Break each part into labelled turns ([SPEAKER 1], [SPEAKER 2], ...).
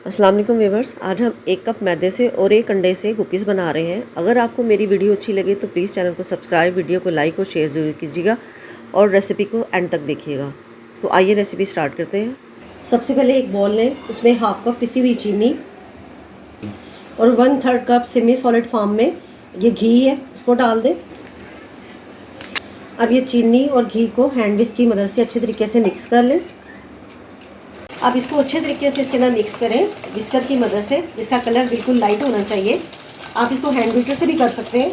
[SPEAKER 1] अस्सलाम वालेकुम व्यूअर्स, आज हम 1 कप मैदे से और 1 अंडे से कुकीज़ बना रहे हैं। अगर आपको मेरी वीडियो अच्छी लगे तो प्लीज़ चैनल को सब्सक्राइब, वीडियो को लाइक और शेयर ज़रूर कीजिएगा और रेसिपी को एंड तक देखिएगा। तो आइए रेसिपी स्टार्ट करते हैं। सबसे पहले एक बॉल लें, उसमें हाफ कप पिसी हुई चीनी और 1/3 कप सेमी सॉलिड फॉर्म में ये घी है, उसको डाल दें। अब ये चीनी और घी को हैंड विस्क की मदद से अच्छे तरीके से मिक्स कर लें। आप इसको अच्छे तरीके से इसके अंदर मिक्स करें विस्कर की मदद से। इसका कलर बिल्कुल लाइट होना चाहिए। आप इसको हैंड बीटर से भी कर सकते हैं।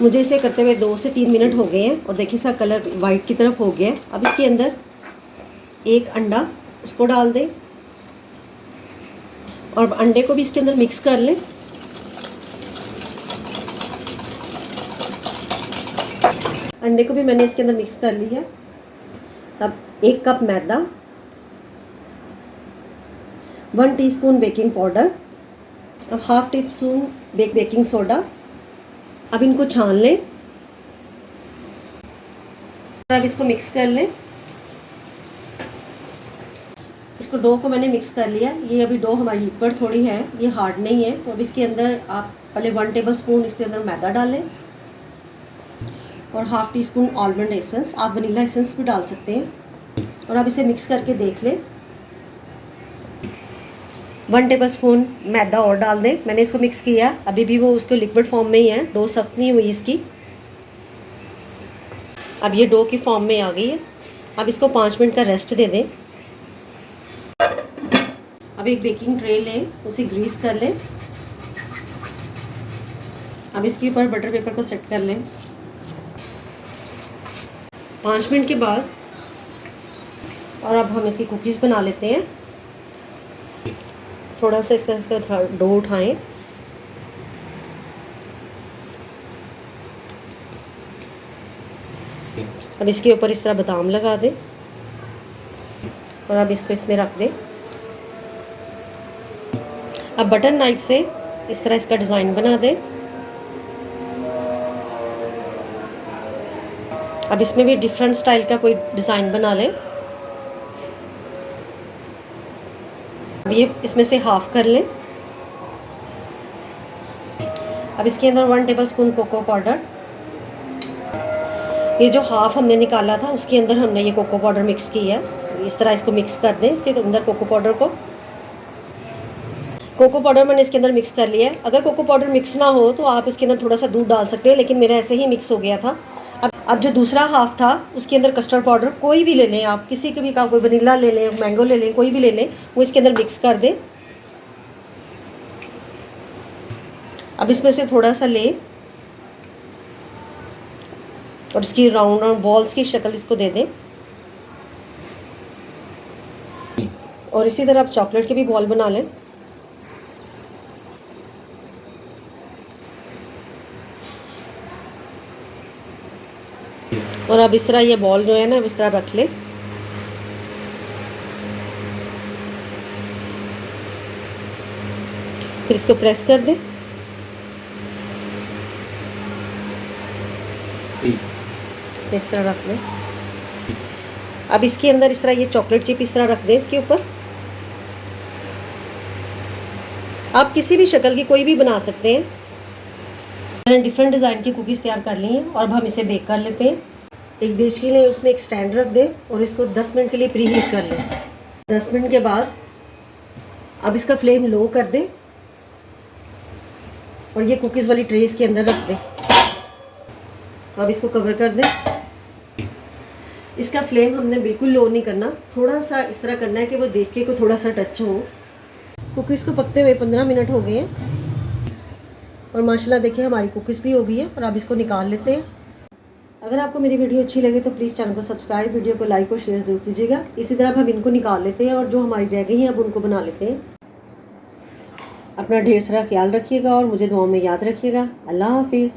[SPEAKER 1] मुझे इसे करते हुए 2 से 3 मिनट हो गए हैं और देखिए इसका कलर वाइट की तरफ हो गया है। अब इसके अंदर एक अंडा, उसको डाल दें और अंडे को भी इसके अंदर मिक्स कर लें। अंडे को भी मैंने इसके अंदर मिक्स कर लिया है। अब 1 कप मैदा, 1 टीस्पून बेकिंग पाउडर, अब half tea spoon baking soda. अब इनको छान लें। अब इसको मिक्स कर लें। इसको डो को मैंने मिक्स कर लिया। ये अभी डो हमारी लिक्विड थोड़ी है, ये हार्ड नहीं है। तो अब इसके अंदर आप पहले 1 टेबल स्पून इसके अंदर मैदा डालें और half tea spoon almond essence, आप वनीला एसेंस भी डाल सकते हैं। और अब इसे मिक्स करके देख लें। 1 टेबल स्पून मैदा और डाल दें। मैंने इसको मिक्स किया, अभी भी वो उसको लिक्विड फॉर्म में ही है, डो सख्त नहीं हुई इसकी। अब ये डो की फॉर्म में आ गई है। अब इसको 5 मिनट का रेस्ट दे दें। अब एक बेकिंग ट्रे लें, उसे ग्रीस कर लें। अब इसके ऊपर बटर पेपर को सेट कर लें। 5 मिनट के बाद और अब हम इसकी कुकीज़ बना लेते हैं। थोड़ा सा इसका डो उठाएं, अब इसके ऊपर इस तरह बादाम लगा दें और अब इसको इसमें रख दें। अब बटर नाइफ से इस तरह इसका डिज़ाइन बना दें। अब इसमें भी डिफरेंट स्टाइल का कोई डिज़ाइन बना लें। अब ये इसमें से हाफ कर लें। अब इसके अंदर 1 टेबल स्पून कोको पाउडर, ये जो हाफ हमने निकाला था उसके अंदर हमने ये कोको पाउडर मिक्स किया है। इस तरह इसको मिक्स कर दें। इसके अंदर कोको पाउडर मैंने इसके अंदर मिक्स कर लिया है। अगर कोको पाउडर मिक्स ना हो तो आप इसके अंदर थोड़ा सा दूध डाल सकते हैं, लेकिन मेरा ऐसे ही मिक्स हो गया था। अब जो दूसरा हाफ था उसके अंदर कस्टर्ड पाउडर कोई भी ले लें, आप किसी के भी का, कोई वनीला ले लें, मैंगो ले लें, कोई भी ले लें, वो इसके अंदर मिक्स कर दें। अब इसमें से थोड़ा सा लें और इसकी राउंड बॉल्स की शक्ल इसको दे दें। और इसी तरह आप चॉकलेट के भी बॉल बना लें। और अब इस तरह ये बॉल जो है ना, इस तरह रख ले। फिर इसको प्रेस कर दें। इसमें इस तरह रख दें। अब इसके अंदर इस तरह ये चॉकलेट चिप इस तरह रख दें इसके ऊपर। आप किसी भी शक्ल की कोई भी बना सकते हैं। मैंने डिफरेंट डिज़ाइन की कुकीज़ तैयार कर ली हैं और अब हम इसे बेक कर लेते हैं। एक डिश के लिए उसमें एक स्टैंड रख दें और इसको 10 मिनट के लिए प्री हीट कर लें। 10 मिनट के बाद अब इसका फ्लेम लो कर दें और ये कुकीज़ वाली ट्रे इसके अंदर रख दें। अब इसको कवर कर दें। इसका फ्लेम हमने बिल्कुल लो नहीं करना, थोड़ा सा इस तरह करना है कि वो देख के को थोड़ा सा टच हो। कुकीज़ को पकते हुए 15 मिनट हो गए हैं और माशाल्लाह देखिए हमारी कुकीज़ भी हो गई है। और अब इसको निकाल लेते हैं। अगर आपको मेरी वीडियो अच्छी लगे तो प्लीज़ चैनल को सब्सक्राइब, वीडियो को लाइक और शेयर ज़रूर कीजिएगा। इसी तरह हम इनको निकाल लेते हैं और जो हमारी रह गई हैं अब उनको बना लेते हैं। अपना ढेर सारा ख्याल रखिएगा और मुझे दुआओं में याद रखिएगा। अल्लाह हाफिज़।